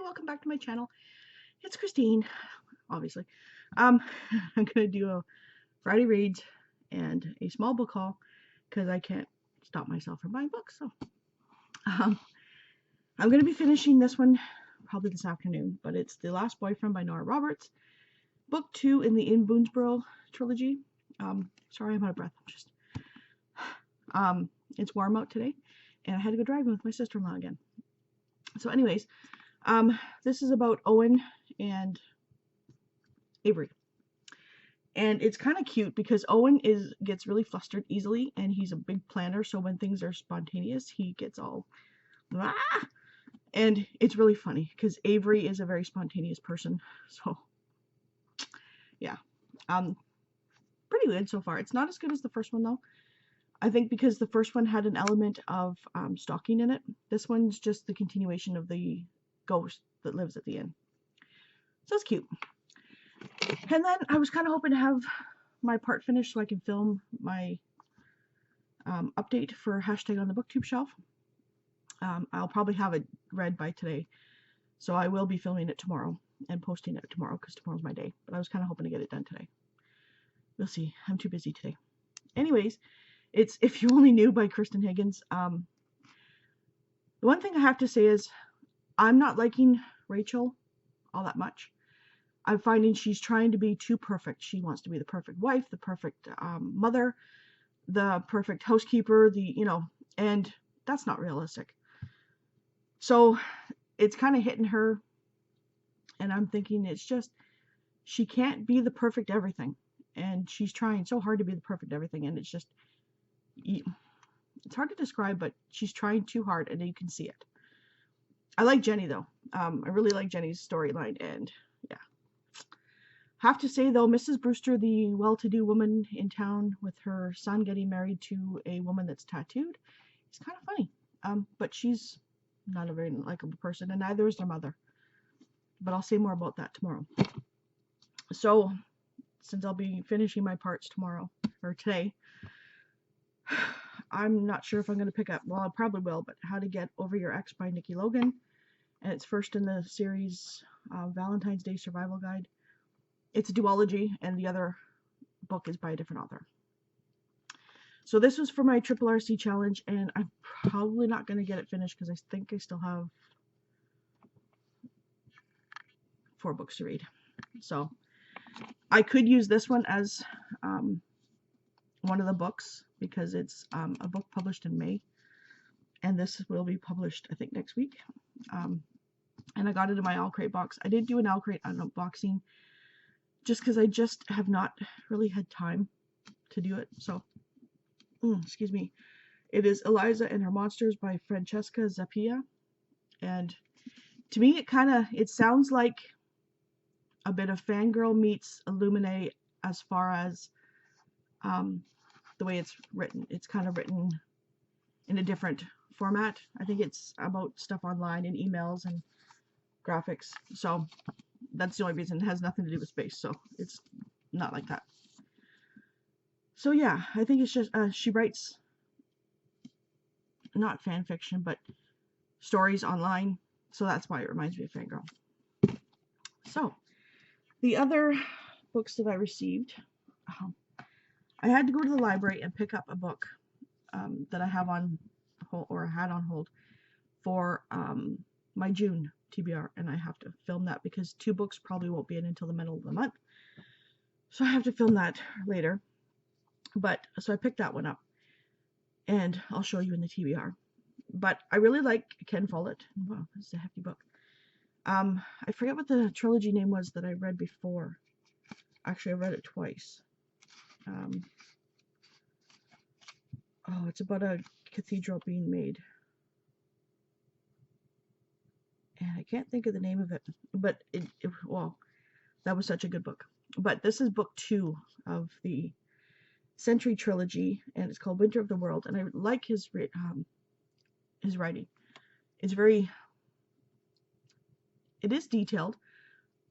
welcome back to my channel. It's Christine, obviously. I'm gonna do a Friday reads and a small book haul because I can't stop myself from buying books. So I'm gonna be finishing this one probably this afternoon, but it's The Last Boyfriend by Nora Roberts, book 2 in the In Boonesboro trilogy. Sorry, I'm out of breath. It's warm out today, and I had to go driving with my sister-in-law again. So anyways, this is about Owen and Avery. And it's kind of cute because Owen gets really flustered easily, and he's a big planner, so when things are spontaneous, he gets all ah! And it's really funny because Avery is a very spontaneous person. So yeah. Pretty good so far. It's not as good as the first one though. I think because the first one had an element of stalking in it. This one's just the continuation of the ghost that lives at the inn. So it's cute. And then I was kind of hoping to have my part finished so I can film my update for hashtag on the booktube shelf. I'll probably have it read by today. So I will be filming it tomorrow and posting it tomorrow because tomorrow's my day. But I was kind of hoping to get it done today. We'll see. I'm too busy today. Anyways, it's If You Only Knew by Kristen Higgins. The one thing I have to say is I'm not liking Rachel all that much. I'm finding she's trying to be too perfect. She wants to be the perfect wife, the perfect mother, the perfect housekeeper, and that's not realistic. So it's kind of hitting her, and I'm thinking it's just, she can't be the perfect everything. And she's trying so hard to be the perfect everything, and it's just, it's hard to describe, but she's trying too hard, and you can see it. I like Jenny, though. I really like Jenny's storyline, and yeah. Have to say, though, Mrs. Brewster, the well-to-do woman in town with her son getting married to a woman that's tattooed, is kind of funny. But she's not a very likable person, and neither is their mother. But I'll say more about that tomorrow. So, since I'll be finishing my parts tomorrow, or today, I'm not sure if I'm going to pick up, well, I probably will, but How to Get Over Your Ex by Nikki Logan. And it's first in the series Valentine's Day Survival Guide. It's a duology, and the other book is by a different author. So this was for my Triple RC challenge, and I'm probably not going to get it finished because I think I still have 4 books to read. So I could use this one as one of the books because it's a book published in May, and this will be published, I think, next week. And I got it in my Owlcrate box. I did do an Owlcrate unboxing just because I just have not really had time to do it. So, excuse me. It is Eliza and Her Monsters by Francesca Zappia. And to me, it sounds like a bit of Fangirl meets Illuminate as far as the way it's written. It's kind of written in a different format. I think it's about stuff online and emails and graphics. So that's the only reason. It has nothing to do with space, so it's not like that. So yeah, I think it's just she writes not fan fiction but stories online, so that's why it reminds me of Fangirl. So the other books that I received, I had to go to the library and pick up a book that I have on hold, or had on hold, for my June TBR, and I have to film that because 2 books probably won't be in until the middle of the month, so I have to film that later. But so I picked that one up, and I'll show you in the TBR. But I really like Ken Follett. Wow, this is a hefty book. I forget what the trilogy name was that I read before. Actually, I read it twice. Oh, it's about a cathedral being made. And I can't think of the name of it, but well, that was such a good book. But this is book 2 of the Century trilogy, and it's called Winter of the World. And I like his writing. It's it is detailed,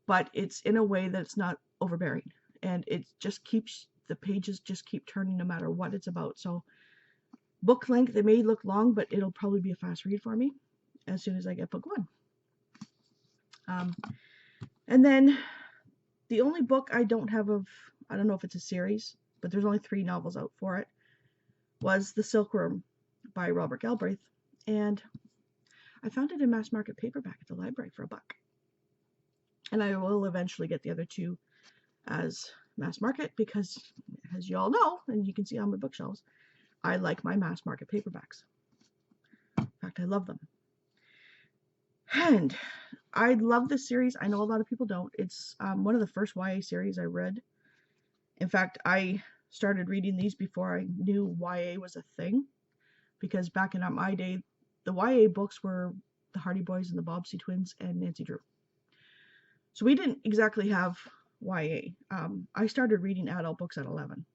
but it's in a way that's not overbearing, and it just keeps, the pages just keep turning no matter what it's about. So book length, it may look long, but it'll probably be a fast read for me as soon as I get book 1. And then the only book I don't have of, I don't know if it's a series, but there's only 3 novels out for it, was The Silkworm by Robert Galbraith. And I found it in mass market paperback at the library for $1. And I will eventually get the other 2 as mass market because, as you all know, and you can see on my bookshelves, I like my mass market paperbacks. In fact, I love them. And I love this series. I know a lot of people don't. It's one of the first YA series I read. In fact, I started reading these before I knew YA was a thing, because back in my day, the YA books were the Hardy Boys and the Bobbsey Twins and Nancy Drew. So we didn't exactly have YA. I started reading adult books at 11,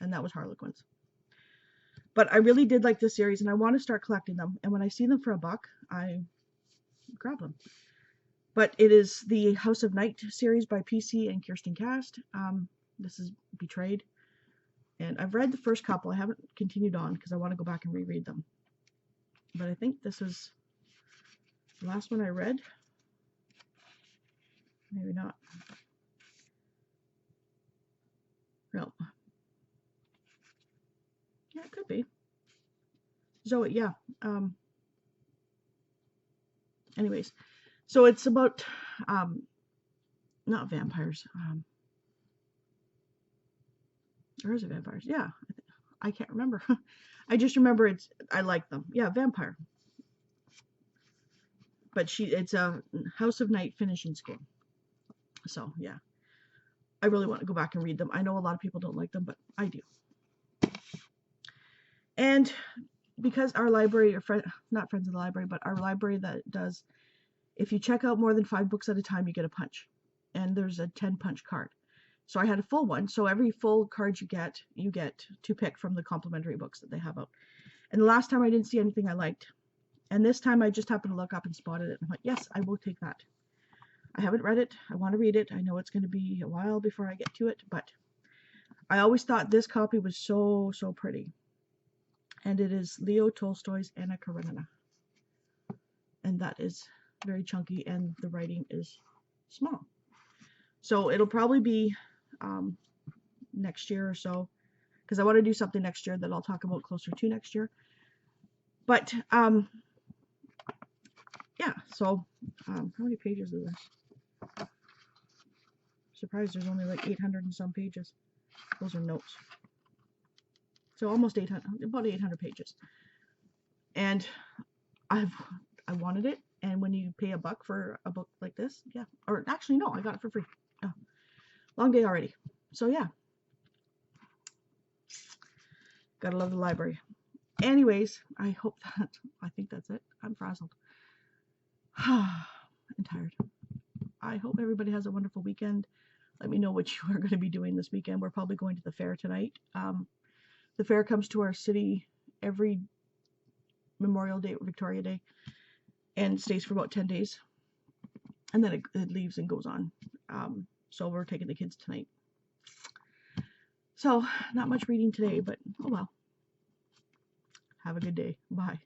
and that was Harlequins. But I really did like this series, and I want to start collecting them. And when I see them for $1, I grab them. But it is the House of Night series by PC and Kirsten Cast. This is Betrayed. And I've read the first couple. I haven't continued on because I want to go back and reread them. But I think this was the last one I read. Maybe not. No. Yeah, it could be. Zoe, yeah. Anyways, so it's about, not vampires. Or is it vampires? Yeah. I can't remember. I just remember I like them. Yeah, vampire. But it's a House of Night finishing school. So, yeah. I really want to go back and read them. I know a lot of people don't like them, but I do. And because our library, not Friends of the Library, but our library that does, if you check out more than 5 books at a time, you get a punch. And there's a 10 punch card. So I had a full one. So every full card you get to pick from the complimentary books that they have out. And the last time I didn't see anything I liked. And this time I just happened to look up and spotted it. I'm like, yes, I will take that. I haven't read it. I want to read it. I know it's going to be a while before I get to it, but I always thought this copy was so, so pretty. And it is Leo Tolstoy's Anna Karenina. And that is very chunky, and the writing is small. So it'll probably be next year or so, because I want to do something next year that I'll talk about closer to next year. But yeah, so how many pages is this? Surprised there's only like 800 and some pages. Those are notes. So almost 800, about 800 pages. And I wanted it, and when you pay $1 for a book like this, yeah. Or actually, no, I got it for free. Oh, long day already. So yeah. Gotta love the library. Anyways, I think that's it. I'm frazzled. I'm tired. I hope everybody has a wonderful weekend. Let me know what you are going to be doing this weekend. We're probably going to the fair tonight. The fair comes to our city every Memorial Day or Victoria Day and stays for about 10 days. And then it leaves and goes on. So we're taking the kids tonight. So not much reading today, but oh well. Have a good day. Bye.